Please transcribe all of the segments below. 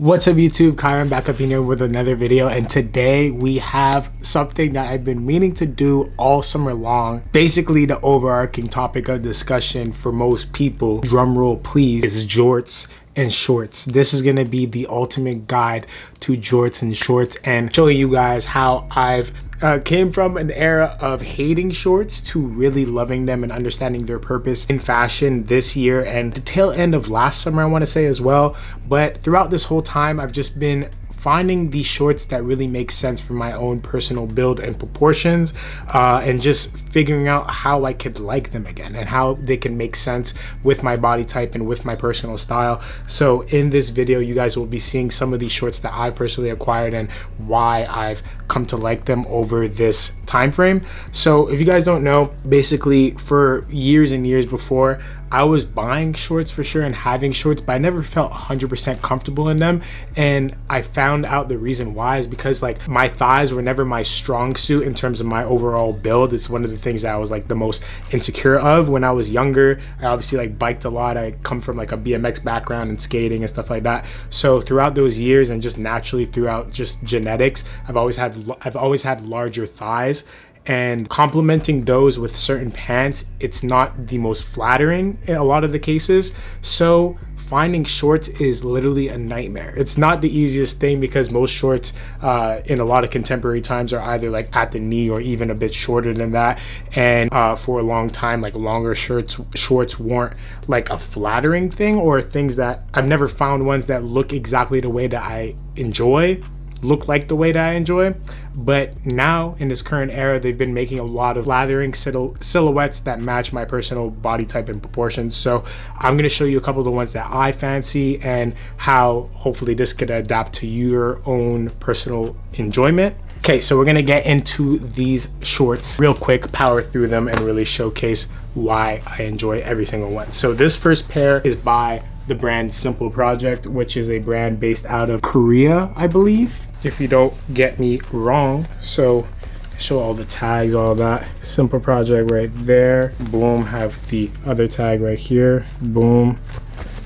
What's up YouTube, Kyron back up in here with another video, and today we have something that I've been meaning to do all summer long. Basically the overarching topic of discussion for most people, drum roll please, is jorts and shorts. This is gonna be the ultimate guide to jorts and shorts and showing you guys how I've came from an era of hating shorts to really loving them and understanding their purpose in fashion this year and the tail end of last summer, I want to say as well. But throughout this whole time, I've just been finding these shorts that really make sense for my own personal build and proportions, and just figuring out how I could like them again and how they can make sense with my body type and with my personal style. So in this video, you guys will be seeing some of these shorts that I personally acquired and why I've come to like them over this time frame. So if you guys don't know, basically for years and years before, I was buying shorts for sure and having shorts, but I never felt 100% comfortable in them. And I found out the reason why is because like my thighs were never my strong suit in terms of my overall build. It's one of the things that I was like the most insecure of when I was younger. I obviously like biked a lot. I come from like a BMX background and skating and stuff like that. So throughout those years and just naturally throughout just genetics, I've always had larger thighs. And complementing those with certain pants, it's not the most flattering in a lot of the cases. So finding shorts is literally a nightmare. It's not the easiest thing because most shorts in a lot of contemporary times are either like at the knee or even a bit shorter than that. And for a long time, like longer shorts weren't like a flattering thing, or things that I've never found ones that look exactly the way that I enjoy. Look like the way that I enjoy. But now in this current era, they've been making a lot of flattering silhouettes that match my personal body type and proportions. So I'm going to show you a couple of the ones that I fancy and how hopefully this could adapt to your own personal enjoyment. Okay, so we're going to get into these shorts real quick, power through them and really showcase why I enjoy every single one. So this first pair is by the brand Simple Project, which is a brand based out of Korea, I believe, if you don't get me wrong. So show all the tags, all that. Simple Project right there. Boom, have the other tag right here. Boom.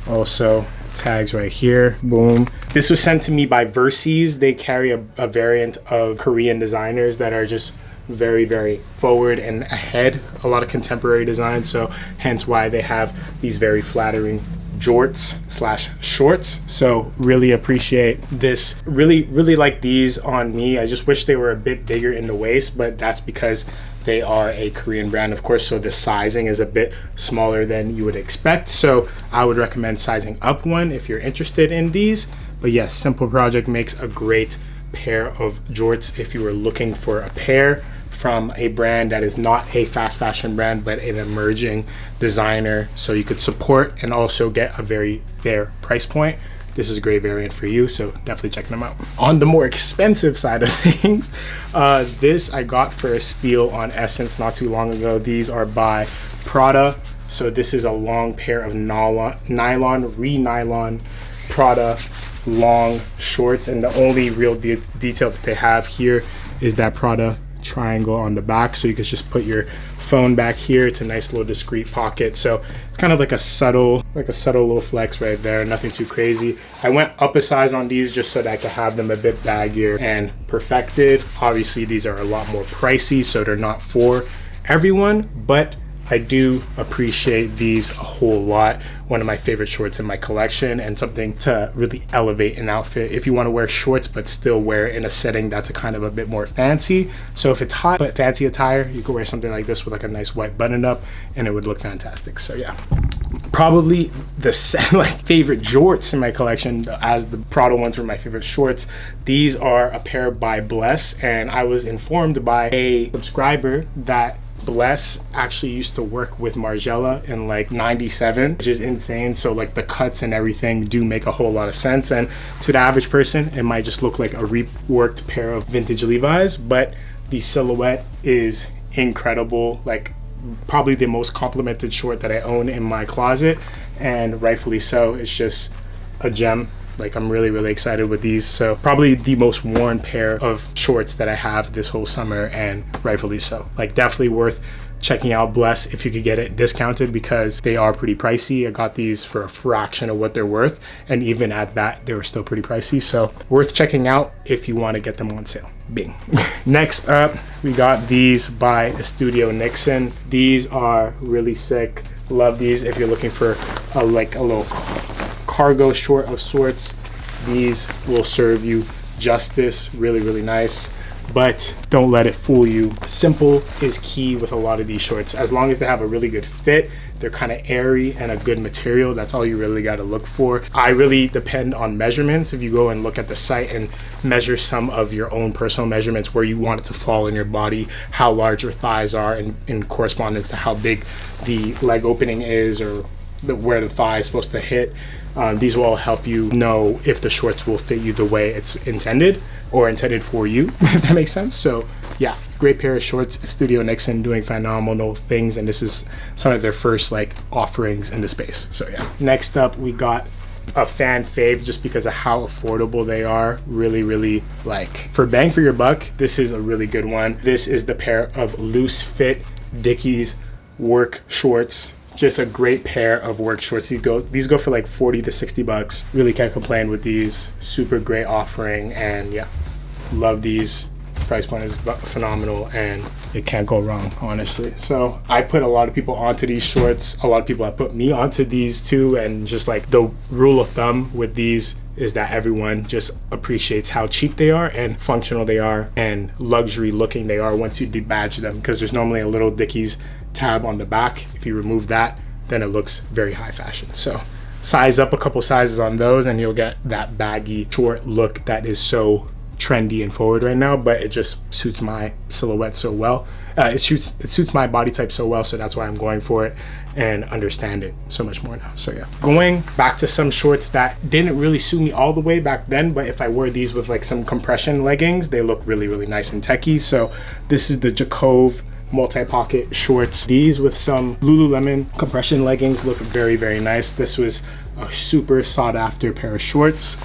Also tags right here. Boom. This was sent to me by Verses. They carry a variant of Korean designers that are just very, very forward and ahead, a lot of contemporary design. So hence why they have these very flattering jorts slash shorts. So really appreciate this. Really like these on me. I just wish they were a bit bigger in the waist, but that's because they are a Korean brand, of course, so the sizing is a bit smaller than you would expect. So I would recommend sizing up one if you're interested in these. But yes, Simple Project makes a great pair of jorts if you were looking for a pair from a brand that is not a fast fashion brand but an emerging designer, so you could support and also get a very fair price point. This is a great variant for you, so definitely check them out. On the more expensive side of things, this I got for a steal on Essence not too long ago. These are by Prada. So this is a long pair of nylon Prada long shorts, and the only real detail that they have here is that Prada triangle on the back, so you could just put your phone back here. It's a nice little discreet pocket, so it's kind of like a subtle little flex right there. Nothing too crazy. I went up a size on these just so that I could have them a bit baggier and perfected. Obviously these are a lot more pricey, so they're not for everyone, but I do appreciate these a whole lot. One of my favorite shorts in my collection, and something to really elevate an outfit if you want to wear shorts but still wear it in a setting that's a kind of a bit more fancy. So if it's hot but fancy attire, you could wear something like this with like a nice white button up and it would look fantastic. So yeah, probably the favorite jorts in my collection, as the Prada ones were my favorite shorts. These are a pair by Bless, and I was informed by a subscriber that Bless actually used to work with Margiela in like '97, which is insane. So like the cuts and everything do make a whole lot of sense, and to the average person it might just look like a reworked pair of vintage Levi's, but the silhouette is incredible. Like probably the most complimented short that I own in my closet, and rightfully so. It's just a gem. Like I'm really excited with these. So probably the most worn pair of shorts that I have this whole summer, and rightfully so. Like definitely worth checking out Bless if you could get it discounted, because they are pretty pricey. I got these for a fraction of what they're worth, and even at that, they were still pretty pricey. So worth checking out if you want to get them on sale. Bing. Next up, we got these by Studio Nixon. These are really sick. Love these if you're looking for a little cargo short of sorts. These will serve you justice. Really, really nice. But don't let it fool you. Simple is key with a lot of these shorts. As long as they have a really good fit, they're kind of airy and a good material, that's all you really got to look for. I really depend on measurements. If you go and look at the site and measure some of your own personal measurements where you want it to fall in your body, how large your thighs are in correspondence to how big the leg opening is, or where the thigh is supposed to hit. These will all help you know if the shorts will fit you the way it's intended, or intended for you, if that makes sense. So yeah, great pair of shorts. Studio Nixon doing phenomenal things, and this is some of their first like offerings in the space. So yeah. Next up, we got a fan fave just because of how affordable they are. Really, really, like, for bang for your buck, this is a really good one. This is the pair of loose fit Dickies work shorts. Just a great pair of work shorts. These go for like 40 to 60 bucks. Really can't complain with these. Super great offering, and yeah, love these. Price point is phenomenal, and it can't go wrong, honestly. So I put a lot of people onto these shorts. A lot of people have put me onto these too, and just like the rule of thumb with these is that everyone just appreciates how cheap they are and functional they are and luxury looking they are once you debadge them, because there's normally a little Dickies tab on the back. If you remove that, then it looks very high fashion. So size up a couple sizes on those and you'll get that baggy short look that is so trendy and forward right now, but it just suits my silhouette so well. It suits my body type so well, so that's why I'm going for it and understand it so much more now. So yeah, going back to some shorts that didn't really suit me all the way back then, but if I wore these with like some compression leggings, they look really, really nice and techy. So this is the Jacove multi-pocket shorts. These with some Lululemon compression leggings look very, very nice. This was a super sought after pair of shorts,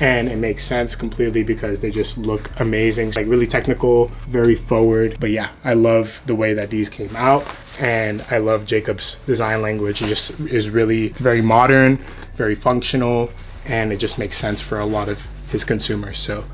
and it makes sense completely because they just look amazing. Like really technical, very forward. But yeah, I love the way that these came out, and I love Jacob's design language. It just is really, it's very modern, very functional, and it just makes sense for a lot of his consumers. So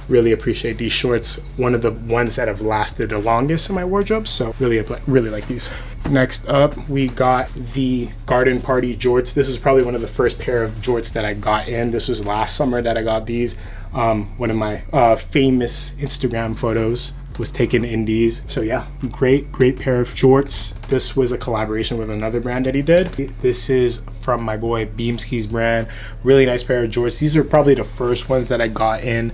really appreciate these shorts. One of the ones that have lasted the longest in my wardrobe, so really like these. Next up, we got the Garden Party Jorts. This is probably one of the first pair of jorts that I got in. This was last summer that I got these. One of my famous Instagram photos was taken in these. So yeah, great pair of jorts. This was a collaboration with another brand that he did. This is from my boy Beamski's brand. Really nice pair of jorts. These are probably the first ones that I got in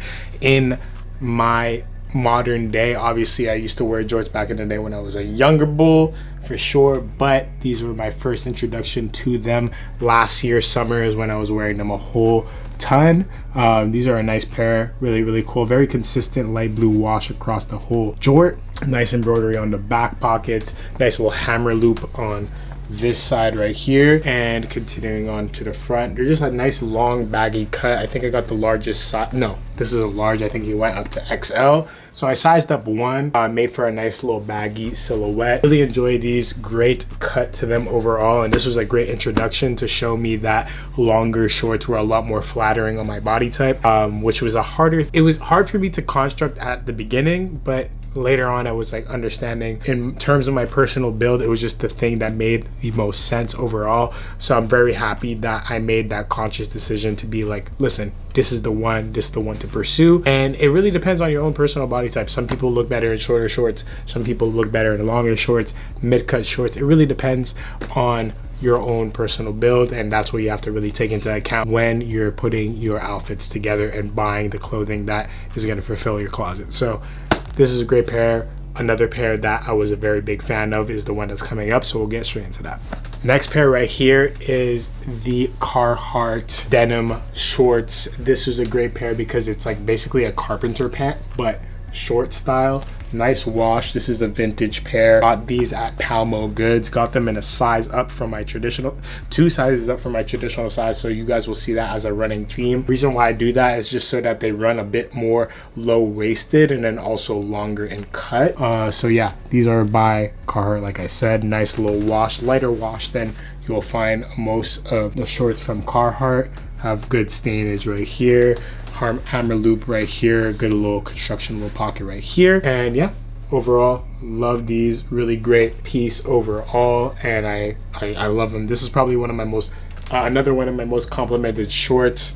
my modern day. Obviously, I used to wear jorts back in the day when I was a younger bull, for sure, but these were my first introduction to them. Last year summer is when I was wearing them a whole ton. These are a nice pair, really cool. Very consistent light blue wash across the whole jort. Nice embroidery on the back pockets. Nice little hammer loop on this side right here, and continuing on to the front, they're just a nice long baggy cut. I think I got the largest size. No, this is a large. I think he went up to XL, so I sized up one. Made for a nice little baggy silhouette. Really enjoy these. Great cut to them overall, and this was a great introduction to show me that longer shorts were a lot more flattering on my body type, which was it was hard for me to construct at the beginning, but later on I was like understanding in terms of my personal build, it was just the thing that made the most sense overall. So I'm very happy that I made that conscious decision to be like, listen, this is the one to pursue. And it really depends on your own personal body type. Some people look better in shorter shorts, some people look better in longer shorts, mid-cut shorts. It really depends on your own personal build, and that's what you have to really take into account when you're putting your outfits together and buying the clothing that is going to fulfill your closet. So this is a great pair. Another pair that I was a very big fan of is the one that's coming up, so we'll get straight into that. Next pair right here is the Carhartt denim shorts. This was a great pair because it's like basically a carpenter pant, but short style. Nice wash. This is a vintage pair. Got these at Palmo Goods. Got them in a size up from my traditional, 2 sizes up from my traditional size, so you guys will see that as a running theme. Reason why I do that is just so that they run a bit more low-waisted and then also longer in cut. So yeah, these are by Carhartt, like I said. Nice little wash, lighter wash than you'll find most of the shorts from Carhartt. Have good stainage right here. Hammer loop right here, good little construction little pocket right here. And yeah, overall love these. Really great piece overall, and I love them. This is probably one of my most another one of my most complimented shorts.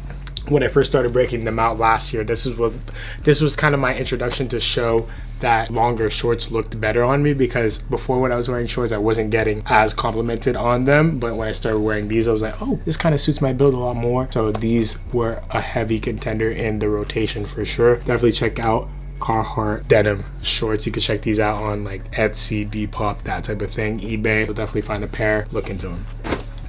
When I first started breaking them out last year, this was kind of my introduction to show that longer shorts looked better on me, because before, when I was wearing shorts, I wasn't getting as complimented on them. But when I started wearing these, I was like, oh, this kind of suits my build a lot more. So these were a heavy contender in the rotation for sure. Definitely check out Carhartt denim shorts. You can check these out on like Etsy, Depop, that type of thing, eBay. You'll definitely find a pair. Look into them.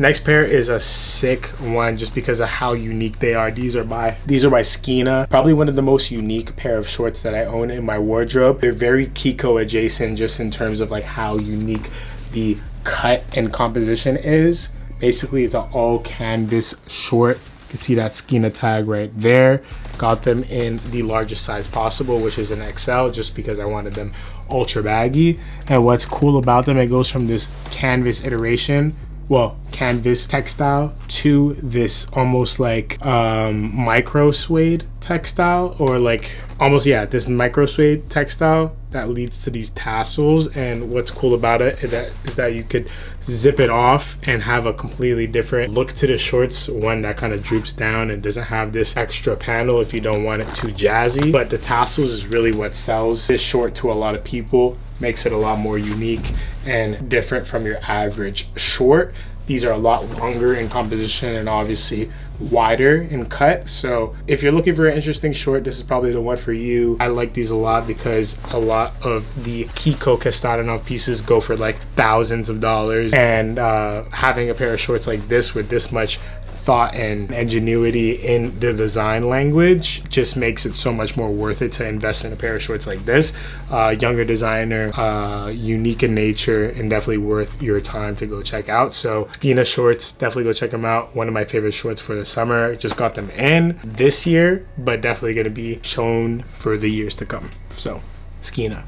Next pair is a sick one just because of how unique they are. These are by Skina. Probably one of the most unique pair of shorts that I own in my wardrobe. They're very Kiko adjacent just in terms of like how unique the cut and composition is. Basically, it's an all canvas short. You can see that Skina tag right there. Got them in the largest size possible, which is an XL, just because I wanted them ultra baggy. And what's cool about them, it goes from this canvas iteration, well, canvas textile, to this almost like micro suede textile, or like almost, yeah, this micro suede textile that leads to these tassels. And what's cool about it is that you could zip it off and have a completely different look to the shorts, one that kind of droops down and doesn't have this extra panel if you don't want it too jazzy. But the tassels is really what sells this short to a lot of people, makes it a lot more unique and different from your average short. These are a lot longer in composition and obviously wider in cut. So if you're looking for an interesting short, this is probably the one for you. I like these a lot because a lot of the Kiko Castadenov pieces go for like thousands of dollars, and having a pair of shorts like this with this much thought and ingenuity in the design language just makes it so much more worth it to invest in a pair of shorts like this. Younger designer, unique in nature, and definitely worth your time to go check out. So Skina shorts, definitely go check them out. One of my favorite shorts for the summer. Just got them in this year, but definitely going to be shown for the years to come. So Skina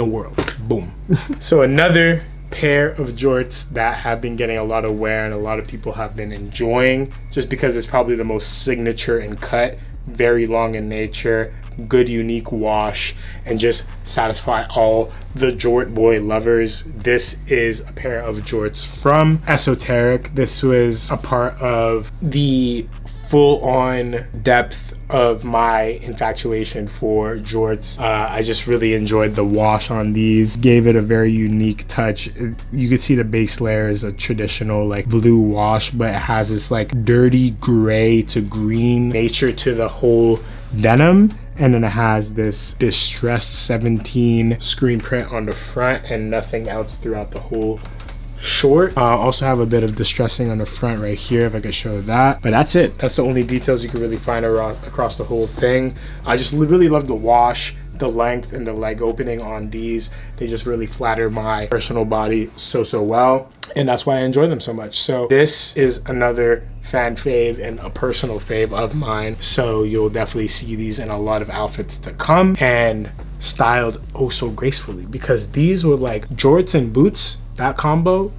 world, boom. So another pair of jorts that have been getting a lot of wear and a lot of people have been enjoying, just because it's probably the most signature in cut, very long in nature, good unique wash, and just satisfy all the jort boy lovers. This is a pair of jorts from Esoteric. This was a part of the full-on depth of my infatuation for jorts. I just really enjoyed the wash on these, gave it a very unique touch. You can see the base layer is a traditional like blue wash, but it has this like dirty gray to green nature to the whole denim. And then it has this distressed 17 screen print on the front and nothing else throughout the whole short. Also have a bit of distressing on the front right here, if I could show that. But that's it. That's the only details you can really find across the whole thing. I just really love the wash, the length, and the leg opening on these. They just really flatter my personal body so well, and that's why I enjoy them so much. So this is another fan fave and a personal fave of mine, so you'll definitely see these in a lot of outfits to come, and styled oh so gracefully, because these were like jorts and boots. That combo,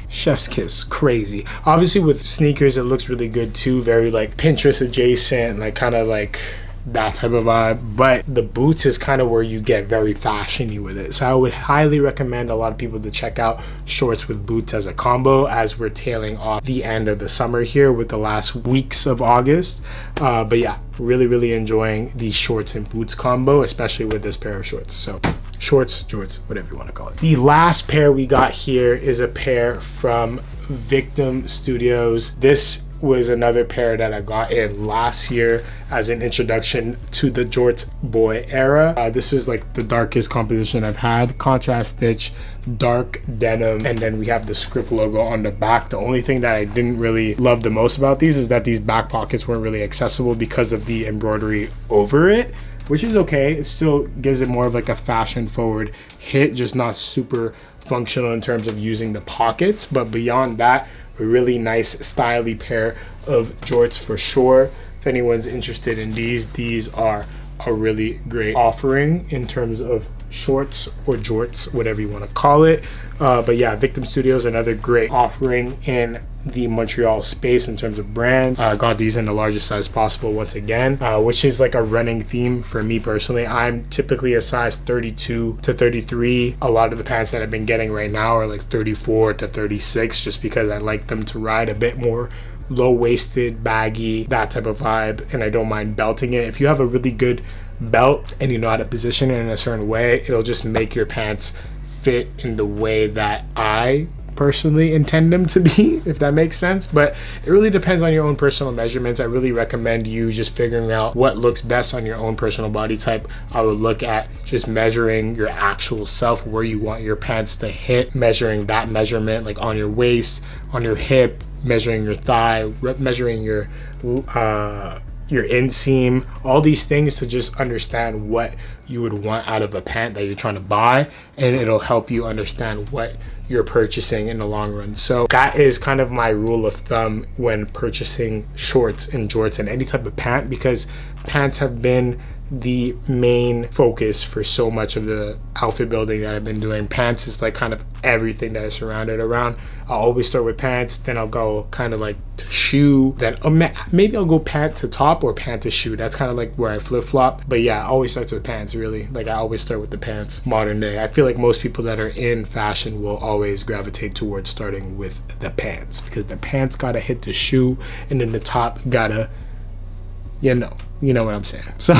chef's kiss, crazy. Obviously with sneakers it looks really good too, very like Pinterest adjacent, like kind of like that type of vibe. But the boots is kind of where you get very fashiony with it. So I would highly recommend a lot of people to check out shorts with boots as a combo, as we're tailing off the end of the summer here with the last weeks of August. But yeah, really enjoying the shorts and boots combo, especially with this pair of shorts. So shorts, jorts, whatever you want to call it. The last pair we got here is a pair from Victim Studios. This was another pair that I got in last year as an introduction to the jorts boy era. This was like the darkest composition I've had. Contrast stitch, dark denim, and then we have the script logo on the back. The only thing that I didn't really love the most about these is that these back pockets weren't really accessible because of the embroidery over it, which is okay. It still gives it more of like a fashion forward hit, just not super functional in terms of using the pockets. But beyond that, a really nice styly pair of jorts for sure. If anyone's interested in these are a really great offering in terms of shorts or jorts, whatever you want to call it. But yeah, Victim Studios, another great offering in the Montreal space in terms of brand. Got these in the largest size possible once again, which is like a running theme for me personally. I'm typically a size 32 to 33. A lot of the pants that I've been getting right now are like 34 to 36, just because I like them to ride a bit more low-waisted, baggy, that type of vibe, and I don't mind belting it. If you have a really good belt and you know how to position it in a certain way, it'll just make your pants fit in the way that I personally intend them to be, if that makes sense. But it really depends on your own personal measurements. I really recommend you just figuring out what looks best on your own personal body type. I would look at just measuring your actual self, where you want your pants to hit, measuring that measurement, like on your waist, on your hip, measuring your thigh, measuring your inseam, all these things to just understand what you would want out of a pant that you're trying to buy, and it'll help you understand what you're purchasing in the long run. So that is kind of my rule of thumb when purchasing shorts and jorts and any type of pant, because pants have been the main focus for so much of the outfit building that I've been doing. Pants is like kind of everything that is surrounded around. I'll always start with pants, then I'll go kind of like to shoe, then maybe I'll go pant to top or pant to shoe. That's kind of like where I flip-flop. But yeah, I always start with pants, really. Like I always start with the pants. Modern day, I feel like most people that are in fashion will always gravitate towards starting with the pants, because the pants gotta hit the shoe, and then the top gotta, you know what I'm saying. So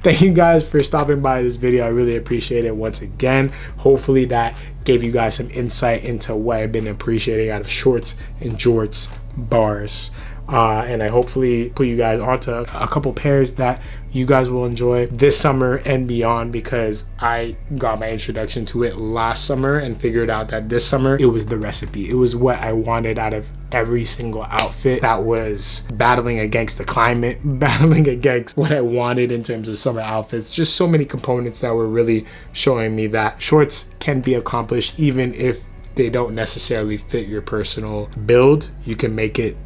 thank you guys for stopping by this video. I really appreciate it once again. Hopefully that gave you guys some insight into what I've been appreciating out of shorts and jorts bars. And I hopefully put you guys onto a couple pairs that you guys will enjoy this summer and beyond, because I got my introduction to it last summer and figured out that this summer it was the recipe. It was what I wanted out of every single outfit that was battling against the climate, battling against what I wanted in terms of summer outfits. Just so many components that were really showing me that shorts can be accomplished even if they don't necessarily fit your personal build. You can make it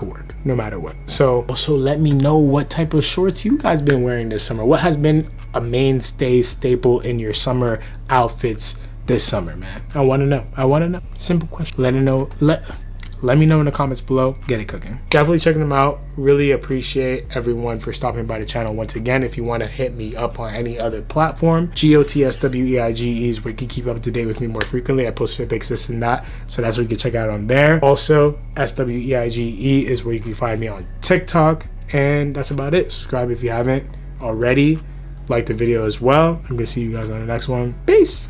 work no matter what. So also let me know what type of shorts you guys been wearing this summer. What has been a mainstay staple in your summer outfits this summer, man? I want to know. Simple question. Let me know in the comments below. Get it cooking. Definitely checking them out. Really appreciate everyone for stopping by the channel once again. If you want to hit me up on any other platform, GOTSWEIGE is where you can keep up to date with me more frequently. I post fit pics, this and that, so that's what you can check out on there. Also, SWEIGE is where you can find me on TikTok, and that's about it. Subscribe if you haven't already. Like the video as well. I'm gonna see you guys on the next one. Peace.